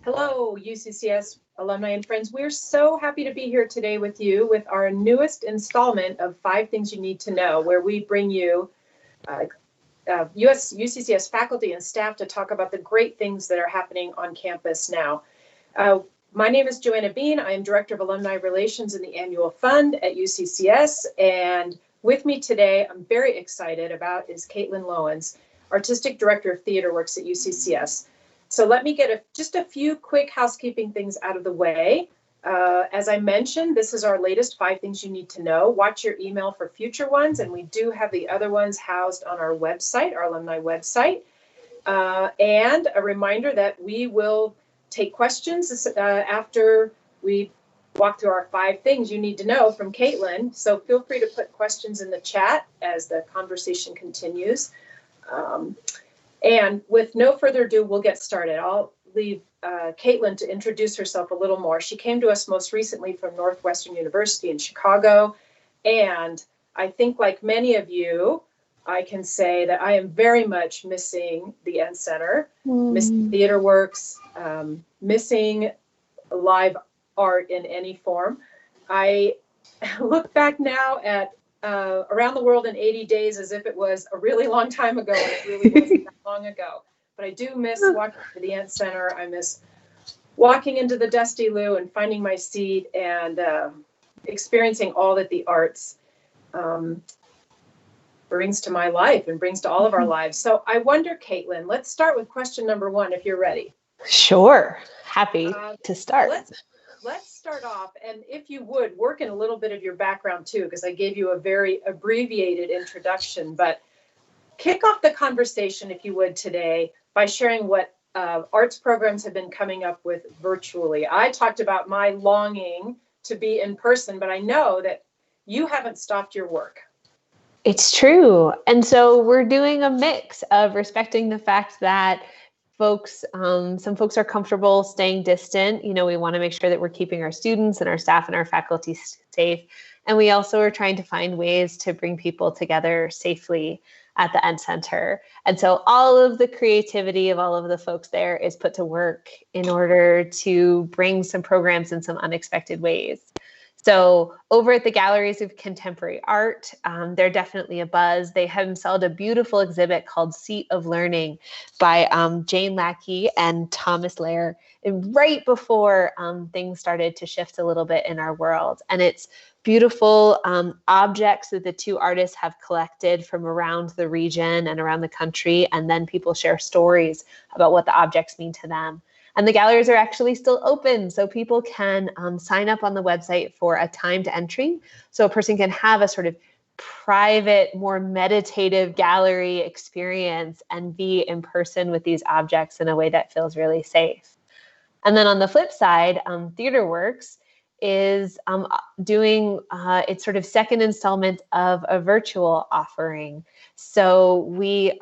Hello, UCCS alumni and friends. We're so happy to be here today with you with our newest installment of 5 Things You Need to Know, where we bring you UCCS faculty and staff to talk about the great things that are happening on campus now. My name is Joanna Bean. I am Director of Alumni Relations in the Annual Fund at UCCS. And with me today, I'm very excited about is Caitlin Lowans, Artistic Director of Theatreworks at UCCS. So let me get just a few quick housekeeping things out of the way. As I mentioned, this is our latest 5 Things You Need to Know. Watch your email for future ones, and we do have the other ones housed on our website, our alumni website. And a reminder that we will take questions after we walk through our 5 things you need to know from Caitlin. So feel free to put questions in the chat as the conversation continues. And with no further ado, we'll get started. I'll leave Caitlin to introduce herself a little more. She came to us most recently from Northwestern University in Chicago. And I think like many of you, I can say that I am very much missing the Ed Center, missing Theatreworks, missing live art in any form. I look back now at Around the World in 80 Days as if it was a really long time ago, and it really wasn't that long ago. But I do miss walking to the Ed Center. I miss walking into the Dusty Lou and finding my seat and experiencing all that the arts brings to my life and brings to all of our lives. So I wonder, Caitlin, let's start with question number 1, if you're ready. Sure. Happy to start. Let's start off, and if you would, work in a little bit of your background too, because I gave you a very abbreviated introduction, but kick off the conversation, if you would, today by sharing what arts programs have been coming up with virtually. I talked about my longing to be in person, but I know that you haven't stopped your work. It's true. And so we're doing a mix of respecting the fact that some folks are comfortable staying distant. You know, we want to make sure that we're keeping our students and our staff and our faculty safe. And we also are trying to find ways to bring people together safely at the Ed Center. And so all of the creativity of all of the folks there is put to work in order to bring some programs in some unexpected ways. So over at the Galleries of Contemporary Art, they're definitely a buzz. They have installed a beautiful exhibit called Seat of Learning by Jane Lackey and Thomas Lair, right before things started to shift a little bit in our world. And it's beautiful objects that the two artists have collected from around the region and around the country. And then people share stories about what the objects mean to them. And the galleries are actually still open, so people can sign up on the website for a timed entry. So a person can have a sort of private, more meditative gallery experience and be in person with these objects in a way that feels really safe. And then on the flip side, Theatreworks is doing its sort of second installment of a virtual offering. So we've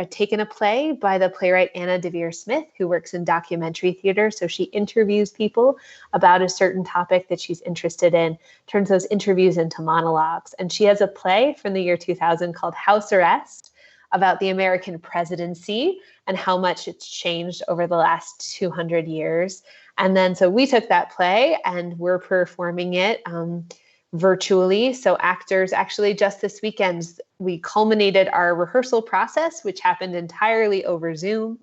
taken a play by the playwright Anna DeVere Smith, who works in documentary theater. So she interviews people about a certain topic that she's interested in, turns those interviews into monologues. And she has a play from the year 2000 called House Arrest about the American presidency and how much it's changed over the last 200 years. And then so we took that play and we're performing it virtually. So actors, actually just this weekend, we culminated our rehearsal process, which happened entirely over Zoom.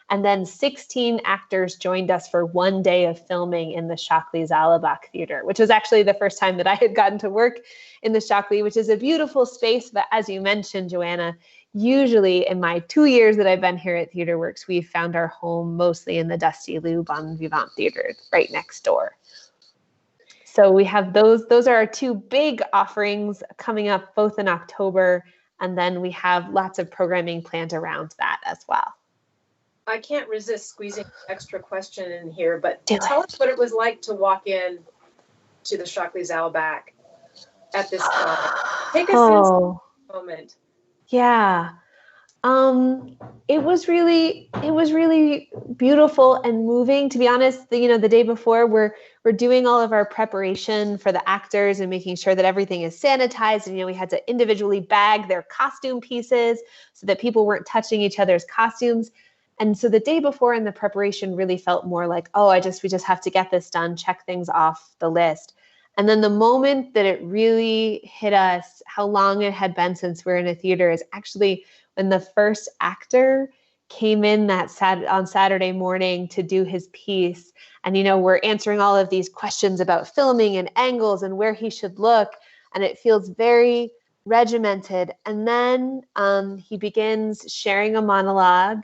And then 16 actors joined us for 1 day of filming in the Shockley Zalabach Theater, which was actually the first time that I had gotten to work in the Shockley, which is a beautiful space. But as you mentioned, Joanna, usually in my 2 years that I've been here at Theatreworks, we've found our home mostly in the Dusty Lou Bon Vivant Theater right next door. So we have those are our 2 big offerings coming up both in October, and then we have lots of programming planned around that as well. I can't resist squeezing an extra question in here, but tell us what it was like to walk in to the Shockley Zalabach at this time. Take us in a moment. Yeah. It was really beautiful and moving. To be honest, the day before we're doing all of our preparation for the actors and making sure that everything is sanitized. And, we had to individually bag their costume pieces so that people weren't touching each other's costumes. And so the day before in the preparation really felt more like, oh, we just have to get this done, check things off the list. And then the moment that it really hit us how long it had been since we were in a theater is actually when the first actor came in on Saturday morning to do his piece. And, we're answering all of these questions about filming and angles and where he should look. And it feels very regimented. And then he begins sharing a monologue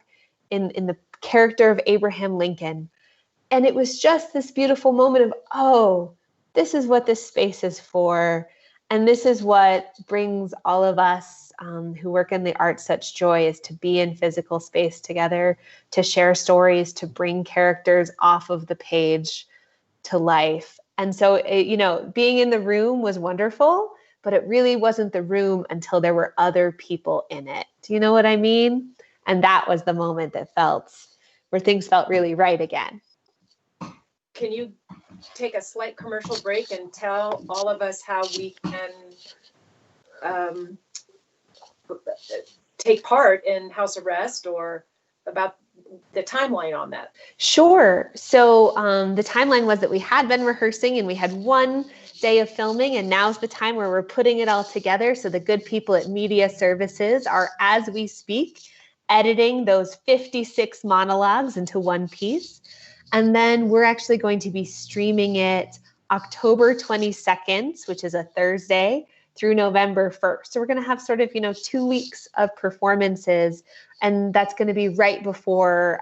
in the character of Abraham Lincoln. And it was just this beautiful moment of, oh, this is what this space is for. And this is what brings all of us who work in the arts such joy, is to be in physical space together, to share stories, to bring characters off of the page to life. And so, being in the room was wonderful, but it really wasn't the room until there were other people in it. Do you know what I mean? And that was the moment where things felt really right again. Can you take a slight commercial break and tell all of us how we can take part in house arrest, or about the timeline on that? Sure. So the timeline was that we had been rehearsing and we had one day of filming, and now's the time where we're putting it all together. So the good people at Media Services are, as we speak, editing those 56 monologues into one piece. And then we're actually going to be streaming it October 22nd, which is a Thursday, through November 1st. So we're going to have sort of, 2 weeks of performances. And that's going to be right before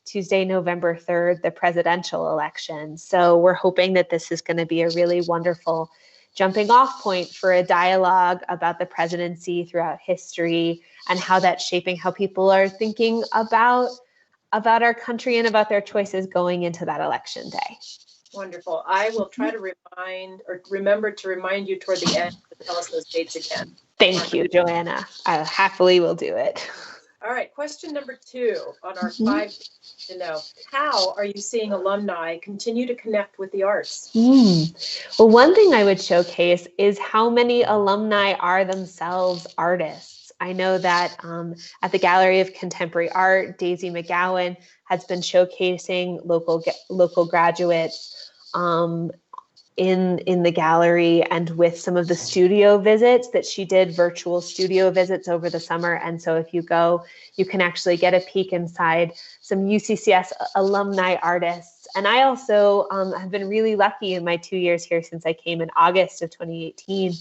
Tuesday, November 3rd, the presidential election. So we're hoping that this is going to be a really wonderful jumping off point for a dialogue about the presidency throughout history and how that's shaping how people are thinking about our country and about their choices going into that election day. Wonderful. I will try to remember to remind you toward the end to tell us those dates again. Thank you, Joanna. I happily will do it. All right. Question number 2 on our 5 to know. How are you seeing alumni continue to connect with the arts? Well, one thing I would showcase is how many alumni are themselves artists. I know that at the Gallery of Contemporary Art, Daisy McGowan has been showcasing local graduates in the gallery, and with some of the studio visits that she did, virtual studio visits over the summer. And so if you go, you can actually get a peek inside some UCCS alumni artists. And I also have been really lucky in my 2 years here since I came in August of 2018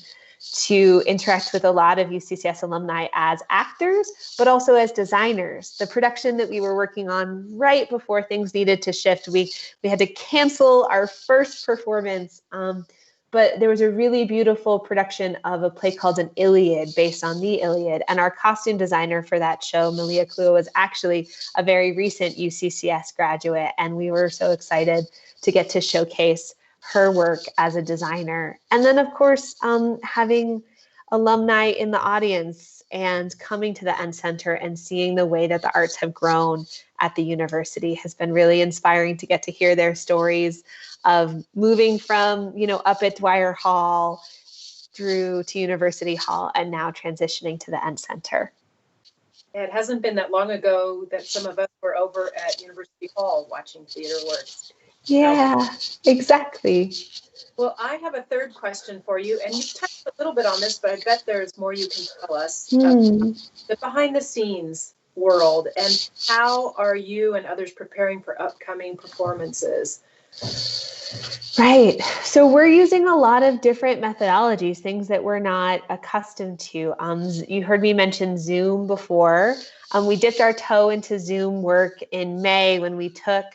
to interact with a lot of UCCS alumni as actors, but also as designers. The production that we were working on right before things needed to shift, we had to cancel our first performance, but there was a really beautiful production of a play called An Iliad, based on the Iliad. And our costume designer for that show, Malia Klua, was actually a very recent UCCS graduate. And we were so excited to get to showcase her work as a designer. And then, of course, having alumni in the audience and coming to the End Center and seeing the way that the arts have grown at the university has been really inspiring to get to hear their stories of moving from, up at Dwyer Hall through to University Hall and now transitioning to the End Center. It hasn't been that long ago that some of us were over at University Hall watching Theatreworks. Yeah, exactly. Well, I have a third question for you, and you've touched a little bit on this, but I bet there's more you can tell us. The behind the scenes world, and how are you and others preparing for upcoming performances? Right. So we're using a lot of different methodologies, things that we're not accustomed to. You heard me mention Zoom before. We dipped our toe into Zoom work in May when we took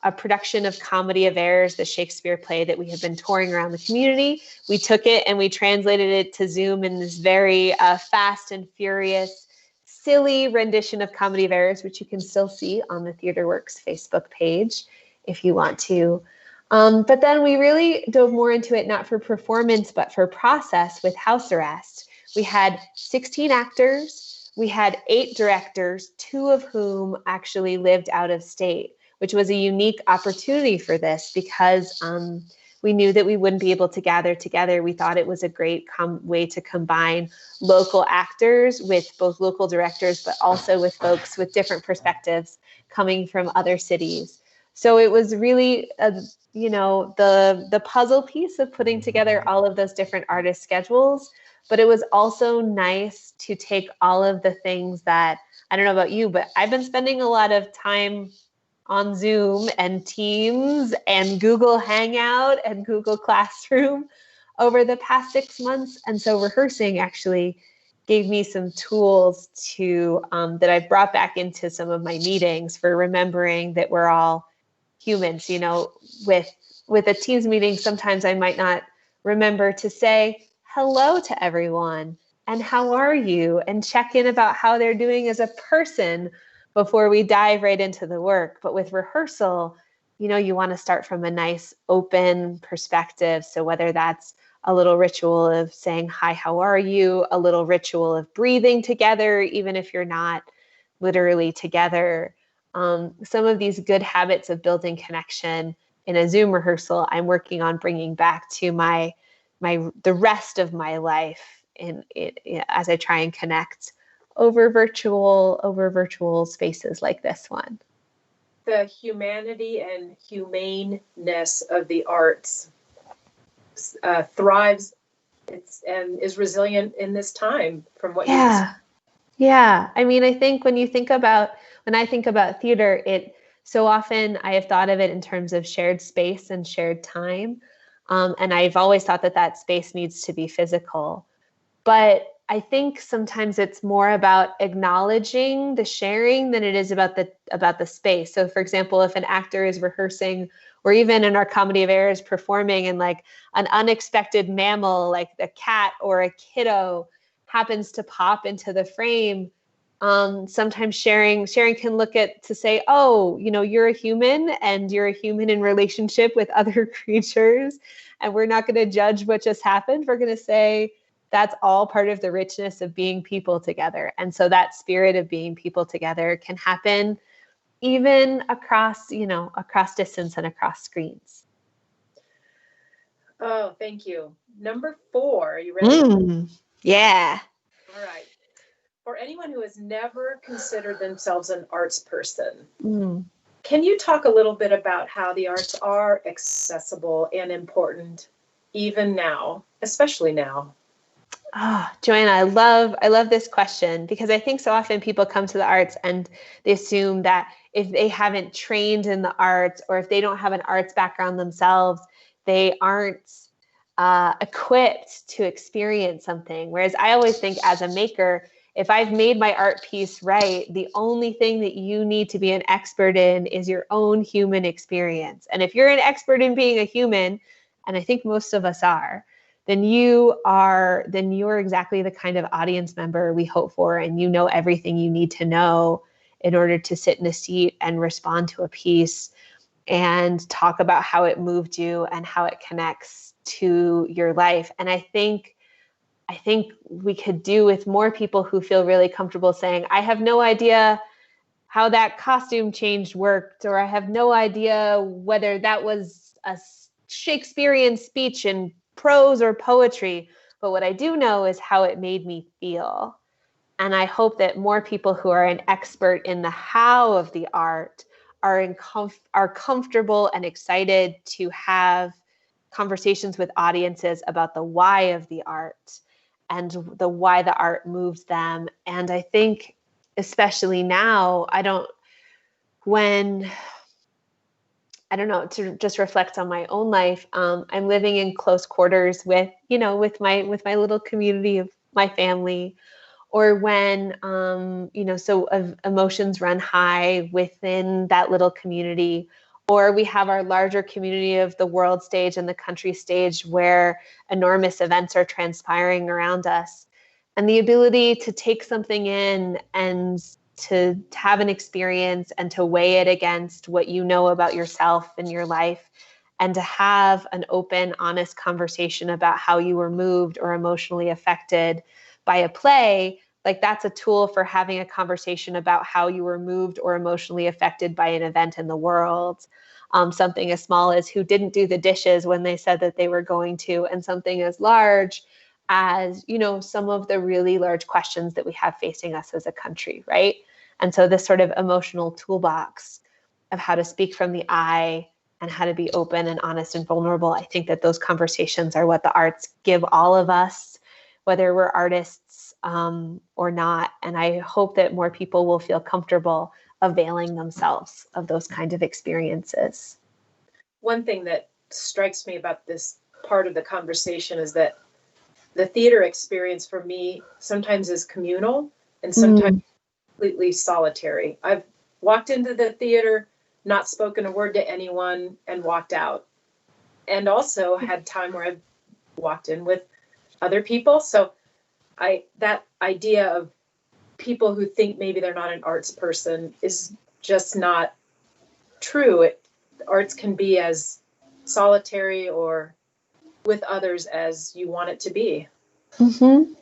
a production of Comedy of Errors, the Shakespeare play that we have been touring around the community. We took it and we translated it to Zoom in this very fast and furious, silly rendition of Comedy of Errors, which you can still see on the Theatreworks Facebook page if you want to. But then we really dove more into it, not for performance, but for process with house arrest. We had 16 actors. We had 8 directors, 2 of whom actually lived out of state, which was a unique opportunity for this because we knew that we wouldn't be able to gather together. We thought it was a great way to combine local actors with both local directors, but also with folks with different perspectives coming from other cities. So it was really, the puzzle piece of putting together all of those different artist schedules. But it was also nice to take all of the things that, I don't know about you, but I've been spending a lot of time on Zoom and Teams and Google Hangout and Google Classroom over the past 6 months. And so rehearsing actually gave me some tools to that I've brought back into some of my meetings for remembering that we're all humans. With a Teams meeting, sometimes I might not remember to say hello to everyone and how are you, and check in about how they're doing as a person before we dive right into the work. But with rehearsal, you want to start from a nice open perspective. So whether that's a little ritual of saying, hi, how are you? A little ritual of breathing together, even if you're not literally together. Some of these good habits of building connection in a Zoom rehearsal, I'm working on bringing back to the rest of my life as I try and connect over virtual spaces like this one. The humanity and humaneness of the arts thrives and is resilient in this time, from what you described. Yeah. I mean, I think when I think about theater, so often I have thought of it in terms of shared space and shared time. And I've always thought that space needs to be physical. But I think sometimes it's more about acknowledging the sharing than it is about the space. So for example, if an actor is rehearsing, or even in our comedy of errors performing, and like an unexpected mammal, like a cat or a kiddo happens to pop into the frame, sometimes sharing can look to say, oh, you're a human, and you're a human in relationship with other creatures. And we're not going to judge what just happened. We're going to say, that's all part of the richness of being people together. And so that spirit of being people together can happen even across distance and across screens. Oh, thank you. Number 4, are you ready? Yeah. All right. For anyone who has never considered themselves an arts person, can you talk a little bit about how the arts are accessible and important even now, especially now? Oh, Joanna, I love this question, because I think so often people come to the arts and they assume that if they haven't trained in the arts, or if they don't have an arts background themselves, they aren't equipped to experience something. Whereas I always think, as a maker, if I've made my art piece right, the only thing that you need to be an expert in is your own human experience. And if you're an expert in being a human, and I think most of us are, then you're exactly the kind of audience member we hope for, and you know everything you need to know in order to sit in a seat and respond to a piece and talk about how it moved you and how it connects to your life. And I think we could do with more people who feel really comfortable saying, I have no idea how that costume change worked, or I have no idea whether that was a Shakespearean speech in prose or poetry, but what I do know is how it made me feel. And I hope that more people who are an expert in the how of the art are comfortable and excited to have conversations with audiences about the why of the art and the why the art moves them. And I think especially now, to just reflect on my own life, I'm living in close quarters with my little community of my family, or when, emotions run high within that little community, or we have our larger community of the world stage and the country stage where enormous events are transpiring around us. And the ability to take something in and to have an experience and to weigh it against what you know about yourself and your life, and to have an open, honest conversation about how you were moved or emotionally affected by a play, like that's a tool for having a conversation about how you were moved or emotionally affected by an event in the world. Something as small as who didn't do the dishes when they said that they were going to, and something as large as, some of the really large questions that we have facing us as a country, right? And so this sort of emotional toolbox of how to speak from the I and how to be open and honest and vulnerable, I think that those conversations are what the arts give all of us, whether we're artists or not. And I hope that more people will feel comfortable availing themselves of those kinds of experiences. One thing that strikes me about this part of the conversation is that the theater experience for me sometimes is communal and sometimes completely solitary. I've walked into the theater, not spoken a word to anyone, and walked out. And also had time where I've walked in with other people. So that idea of people who think maybe they're not an arts person is just not true. Arts can be as solitary or with others as you want it to be. Mm-hmm.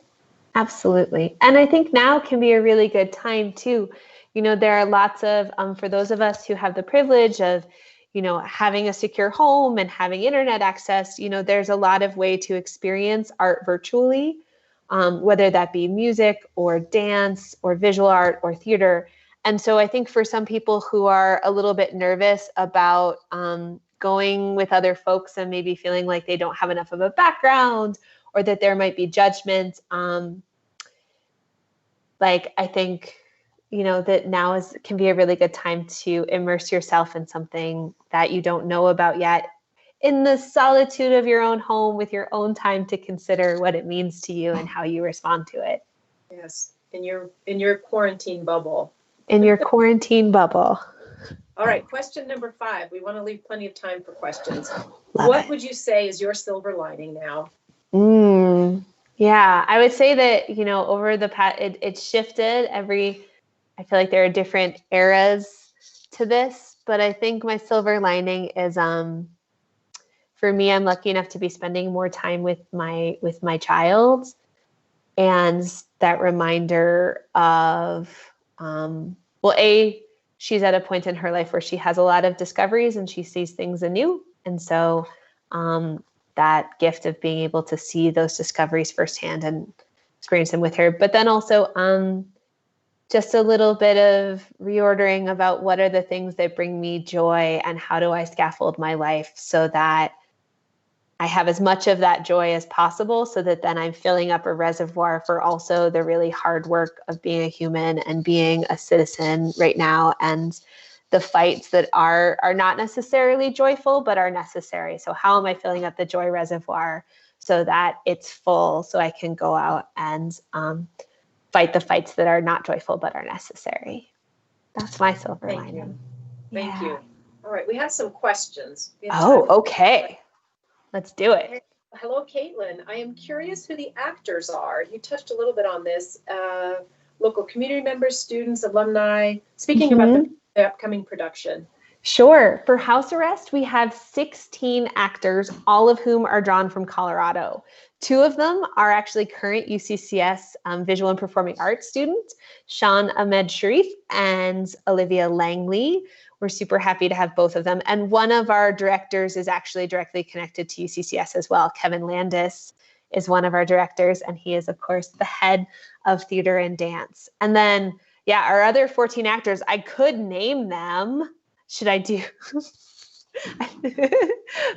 Absolutely. And I think now can be a really good time too. There are lots of, for those of us who have the privilege of, having a secure home and having internet access, there's a lot of way to experience art virtually, whether that be music or dance or visual art or theater. And so I think for some people who are a little bit nervous about going with other folks and maybe feeling like they don't have enough of a background or that there might be judgment, I think, that now can be a really good time to immerse yourself in something that you don't know about yet, in the solitude of your own home with your own time to consider what it means to you and how you respond to it. Yes, in your quarantine bubble. In your quarantine bubble. All right, question number 5. We want to leave plenty of time for questions. What would you say is your silver lining now? Yeah, I would say that, over the past, it shifted I feel like there are different eras to this, but I think my silver lining is, for me, I'm lucky enough to be spending more time with my child, and that reminder of, she's at a point in her life where she has a lot of discoveries and she sees things anew. And so, that gift of being able to see those discoveries firsthand and experience them with her. But then also just a little bit of reordering about what are the things that bring me joy and how do I scaffold my life so that I have as much of that joy as possible, so that then I'm filling up a reservoir for also the really hard work of being a human and being a citizen right now, and the fights that are not necessarily joyful, but are necessary. So how am I filling up the joy reservoir so that it's full, so I can go out and fight the fights that are not joyful, but are necessary? That's my silver lining. Thank you. All right, we have some questions. Okay. Let's do it. Hello, Caitlin. I am curious who the actors are. You touched a little bit on this. Local community members, students, alumni. Speaking about the upcoming production. Sure. For House Arrest, we have 16 actors, all of whom are drawn from Colorado. 2 of them are actually current UCCS visual and performing arts students, Sean Ahmed Sharif and Olivia Langley. We're super happy to have both of them. And one of our directors is actually directly connected to UCCS as well. Kevin Landis is one of our directors, and he is, of course, the head of theater and dance. And then, our other 14 actors, I could name them. Should I do?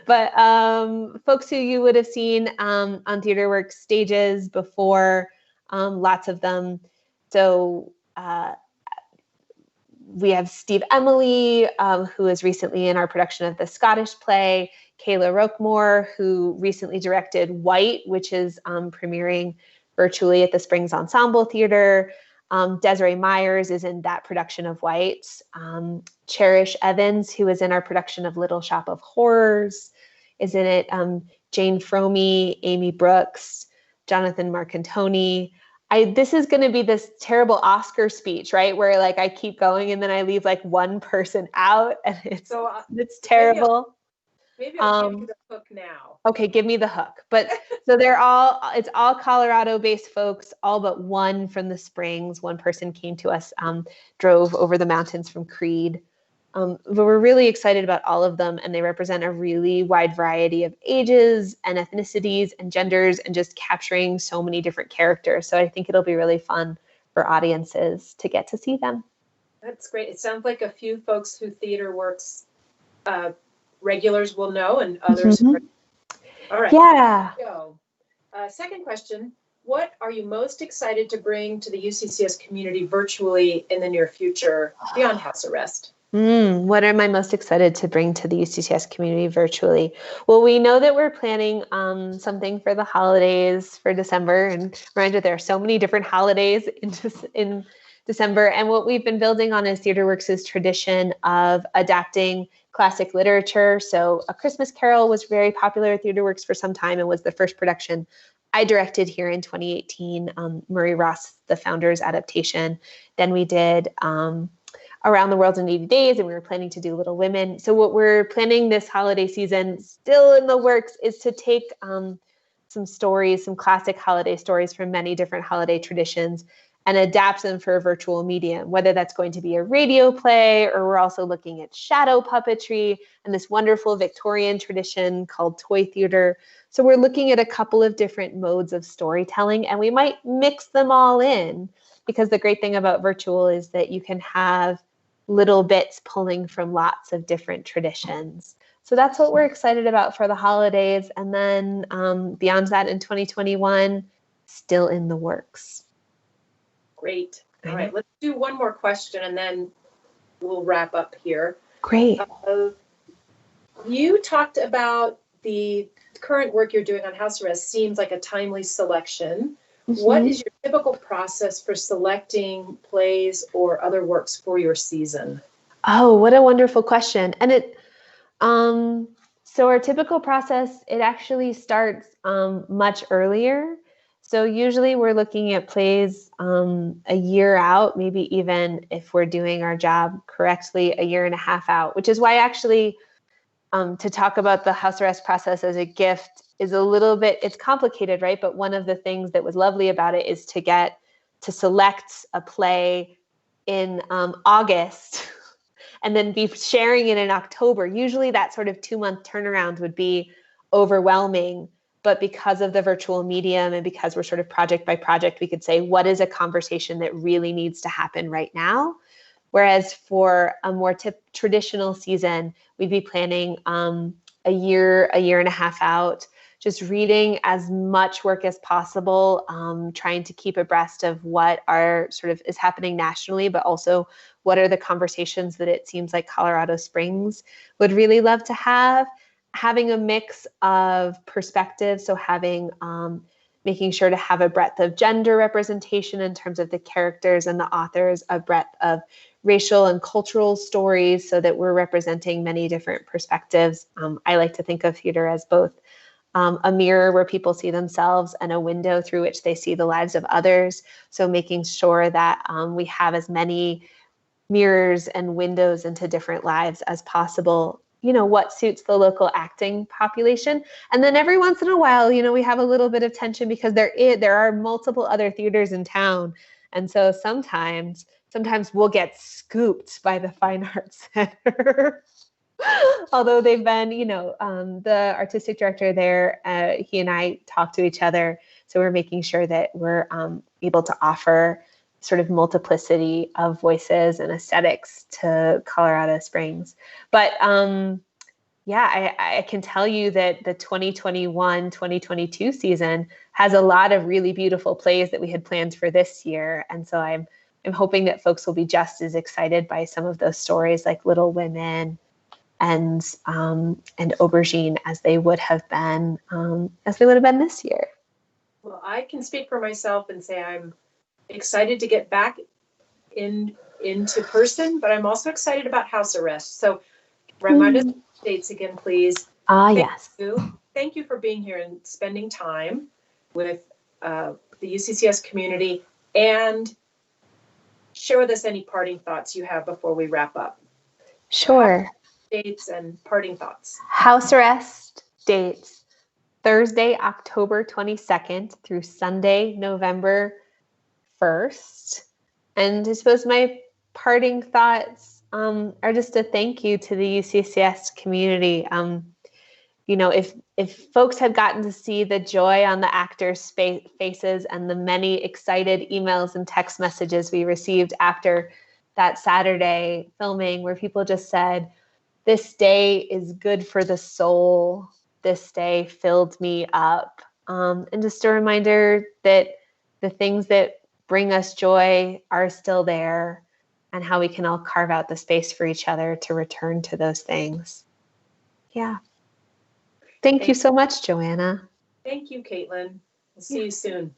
But folks who you would have seen on Theatreworks stages before, lots of them. So we have Steve Emily, who is recently in our production of the Scottish play, Kayla Roquemore, who recently directed White, which is premiering virtually at the Springs Ensemble Theater. Desiree Myers is in that production of White. Cherish Evans, who is in our production of Little Shop of Horrors, is in it. Jane Fromey, Amy Brooks, Jonathan Marcantoni. This is going to be this terrible Oscar speech, right? Where I keep going and then I leave one person out, and it's terrible. Maybe I'll give you the hook now. Okay, give me the hook. But so it's all Colorado-based folks, all but one from the Springs. One person came to us, drove over the mountains from Creed. But we're really excited about all of them, and they represent a really wide variety of ages and ethnicities and genders, and just capturing so many different characters. So I think it'll be really fun for audiences to get to see them. That's great. It sounds like a few folks who Theatreworks regulars will know, and others. Mhm. All right. Yeah. So, second question. What are you most excited to bring to the UCCS community virtually in the near future beyond house arrest? What am I most excited to bring to the UCCS community virtually? Well, we know that we're planning something for the holidays for December, and reminder there are so many different holidays in December. And what we've been building on is Theatreworks' tradition of adapting classic literature. So A Christmas Carol was very popular at Theatreworks for some time and was the first production I directed here in 2018. Murray Ross, the founder's adaptation. Then we did Around the World in 80 Days, and we were planning to do Little Women. So what we're planning this holiday season, still in the works, is to take some stories, some classic holiday stories from many different holiday traditions, and adapt them for a virtual medium, whether that's going to be a radio play, or we're also looking at shadow puppetry and this wonderful Victorian tradition called toy theater. So we're looking at a couple of different modes of storytelling, and we might mix them all in, because the great thing about virtual is that you can have little bits pulling from lots of different traditions. So that's what we're excited about for the holidays. And then beyond that in 2021, still in the works. Great. All right, let's do one more question and then we'll wrap up here. Great. You talked about the current work you're doing on house arrest seems like a timely selection. Mm-hmm. What is your typical process for selecting plays or other works for your season? Oh, what a wonderful question. And so our typical process, it actually starts much earlier. So usually we're looking at plays a year out, maybe even if we're doing our job correctly, a year and a half out, which is why actually to talk about the house arrest process as a gift is a little bit, it's complicated, right? But one of the things that was lovely about it is to select a play in August and then be sharing it in October. Usually that sort of 2-month turnaround would be overwhelming. But because of the virtual medium and because we're sort of project by project, we could say, what is a conversation that really needs to happen right now? Whereas for a more traditional season, we'd be planning a year and a half out, just reading as much work as possible, trying to keep abreast of what are sort of is happening nationally, but also what are the conversations that it seems like Colorado Springs would really love to have. Having a mix of perspectives, so having making sure to have a breadth of gender representation in terms of the characters and the authors, a breadth of racial and cultural stories so that we're representing many different perspectives. I like to think of theater as both a mirror where people see themselves and a window through which they see the lives of others. So making sure that we have as many mirrors and windows into different lives as possible. You know, what suits the local acting population. And then every once in a while, you know, we have a little bit of tension because there are multiple other theaters in town. And so sometimes we'll get scooped by the Fine Arts Center. Although they've been, you know, the artistic director there, he and I talk to each other. So we're making sure that we're able to offer sort of multiplicity of voices and aesthetics to Colorado Springs. But yeah, I can tell you that the 2021-2022 season has a lot of really beautiful plays that we had planned for this year. And so I'm hoping that folks will be just as excited by some of those stories like Little Women and Aubergine as they would have been this year. Well, I can speak for myself and say I'm excited to get back into person, but I'm also excited about house arrest. So remind us of the dates again, please. Yes. Thank you for being here and spending time with the UCCS community, and share with us any parting thoughts you have before we wrap up. Sure. Dates and parting thoughts. House arrest dates: Thursday, October 22nd through Sunday, November 1st. And I suppose my parting thoughts are just a thank you to the UCCS community. You know, if folks had gotten to see the joy on the actors' faces and the many excited emails and text messages we received after that Saturday filming where people just said, this day is good for the soul. This day filled me up. And just a reminder that the things that bring us joy are still there, and how we can all carve out the space for each other to return to those things. Yeah. Thank you so much, Joanna. Thank you, Caitlin. We'll see you soon.